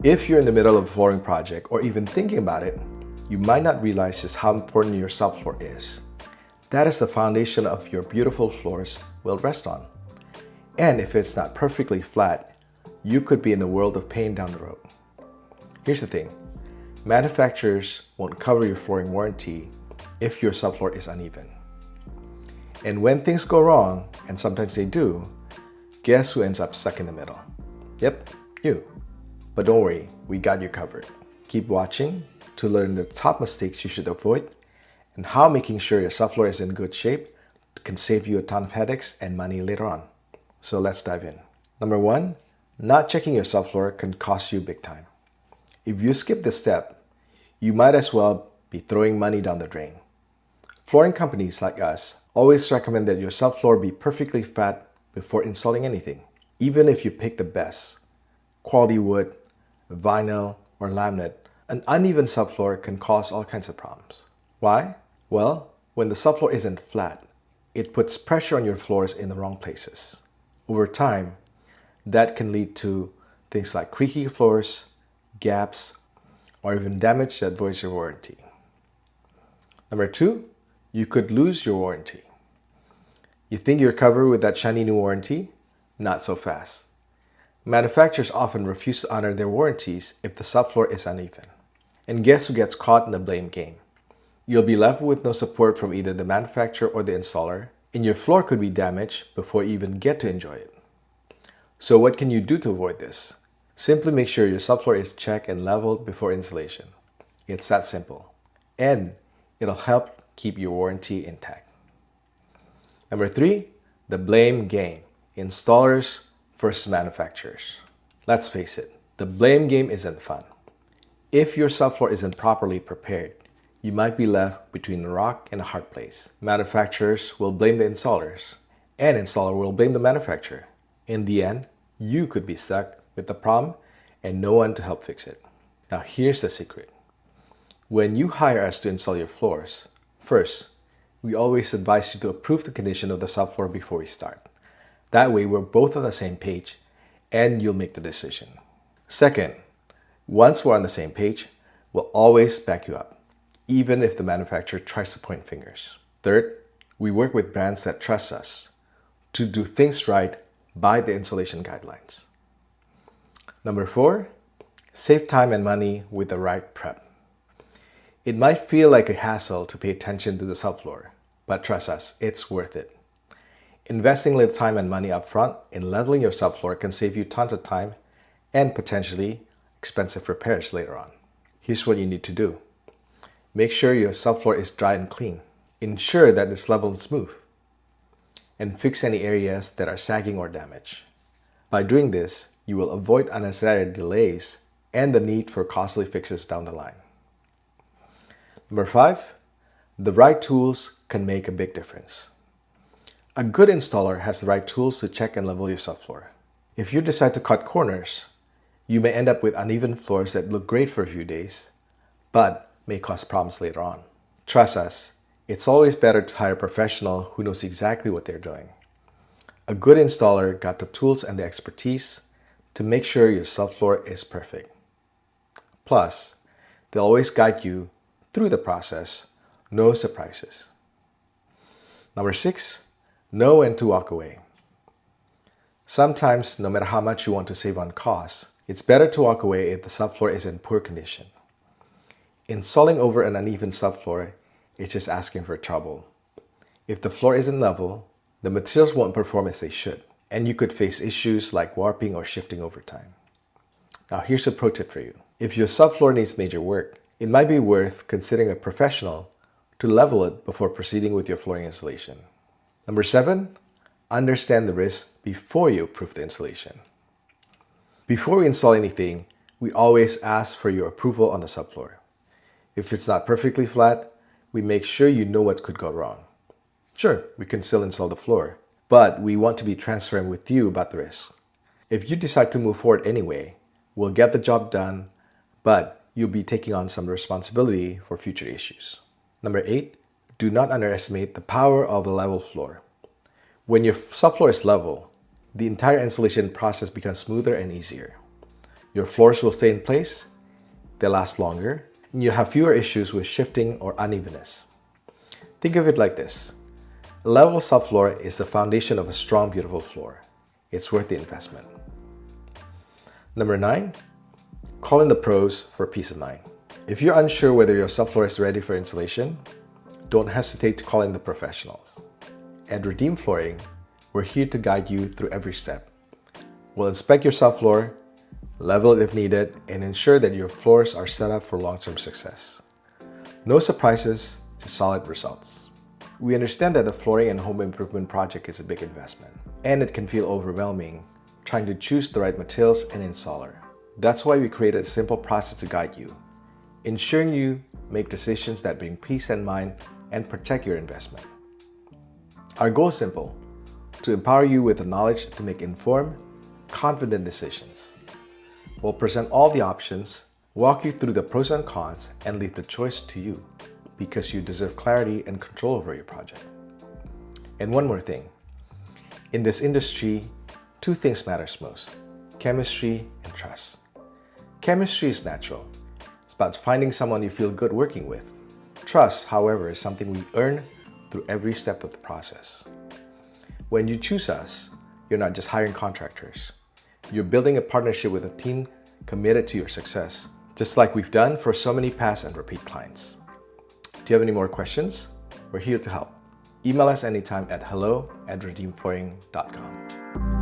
If you're in the middle of a flooring project or even thinking about it, you might not realize just how important your subfloor is. That is the foundation of your beautiful floors will rest on. And if it's not perfectly flat, you could be in a world of pain down the road. Here's the thing. Manufacturers won't cover your flooring warranty if your subfloor is uneven. And when things go wrong, and sometimes they do, guess who ends up stuck in the middle? Yep, you. But don't worry, we got you covered. Keep watching to learn the top mistakes you should avoid and how making sure your subfloor is in good shape can save you a ton of headaches and money later on. So let's dive in. Number 1, not checking your subfloor can cost you big time. If you skip this step, you might as well be throwing money down the drain. Flooring companies like us always recommend that your subfloor be perfectly flat before installing anything, even if you pick the best quality wood, vinyl, or laminate. An uneven subfloor can cause all kinds of problems. Why? Well, when the subfloor isn't flat, it puts pressure on your floors in the wrong places. Over time, that can lead to things like creaky floors, gaps, or even damage that voids your warranty. Number 2, you could lose your warranty. You think you're covered with that shiny new warranty? Not so fast. Manufacturers often refuse to honor their warranties if the subfloor is uneven. And guess who gets caught in the blame game? You'll be left with no support from either the manufacturer or the installer, and your floor could be damaged before you even get to enjoy it. So what can you do to avoid this? Simply make sure your subfloor is checked and leveled before installation. It's that simple. And it'll help keep your warranty intact. Number 3, the blame game. Installers versus manufacturers. Let's face it, the blame game isn't fun. If your subfloor isn't properly prepared, you might be left between a rock and a hard place. Manufacturers will blame the installers, and installer will blame the manufacturer. In the end, you could be stuck with the problem and no one to help fix it. Now here's the secret. When you hire us to install your floors, first, we always advise you to approve the condition of the subfloor before we start. That way, we're both on the same page and you'll make the decision. Second, once we're on the same page, we'll always back you up, even if the manufacturer tries to point fingers. Third, we work with brands that trust us to do things right by the installation guidelines. Number 4, save time and money with the right prep. It might feel like a hassle to pay attention to the subfloor, but trust us, it's worth it. Investing little time and money up front in leveling your subfloor can save you tons of time and potentially expensive repairs later on. Here's what you need to do. Make sure your subfloor is dry and clean. Ensure that it's level and smooth. And fix any areas that are sagging or damaged. By doing this, you will avoid unnecessary delays and the need for costly fixes down the line. Number 5, the right tools can make a big difference. A good installer has the right tools to check and level your subfloor. If you decide to cut corners, you may end up with uneven floors that look great for a few days, but may cause problems later on. Trust us, it's always better to hire a professional who knows exactly what they're doing. A good installer got the tools and the expertise to make sure your subfloor is perfect. Plus, they'll always guide you through the process, no surprises. Number 6, know when to walk away. Sometimes, no matter how much you want to save on costs, it's better to walk away if the subfloor is in poor condition. Installing over an uneven subfloor is just asking for trouble. If the floor isn't level, the materials won't perform as they should, and you could face issues like warping or shifting over time. Now here's a pro tip for you. If your subfloor needs major work, it might be worth considering a professional to level it before proceeding with your flooring installation. Number 7, understand the risks before you approve the installation. Before we install anything, we always ask for your approval on the subfloor. If it's not perfectly flat, we make sure you know what could go wrong. Sure, we can still install the floor, but we want to be transparent with you about the risks. If you decide to move forward anyway, we'll get the job done, but you'll be taking on some responsibility for future issues. Number 8, do not underestimate the power of a level floor. When your subfloor is level, the entire installation process becomes smoother and easier. Your floors will stay in place, they last longer, and you have fewer issues with shifting or unevenness. Think of it like this. A level subfloor is the foundation of a strong, beautiful floor. It's worth the investment. Number 9, call in the pros for peace of mind. If you're unsure whether your subfloor is ready for installation, don't hesitate to call in the professionals. At Redeem Flooring, we're here to guide you through every step. We'll inspect your subfloor, level it if needed, and ensure that your floors are set up for long-term success. No surprises, just solid results. We understand that the flooring and home improvement project is a big investment, and it can feel overwhelming trying to choose the right materials and installer. That's why we created a simple process to guide you, ensuring you make decisions that bring peace of mind and protect your investment. Our goal is simple: to empower you with the knowledge to make informed, confident decisions. We'll present all the options, walk you through the pros and cons, and leave the choice to you, because you deserve clarity and control over your project. And one more thing. In this industry, 2 things matters most: chemistry and trust. Chemistry is natural. It's about finding someone you feel good working with. Trust, however, is something we earn through every step of the process. When you choose us, you're not just hiring contractors. You're building a partnership with a team committed to your success, just like we've done for so many past and repeat clients. Do you have any more questions? We're here to help. Email us anytime at hello@redeemflooring.com.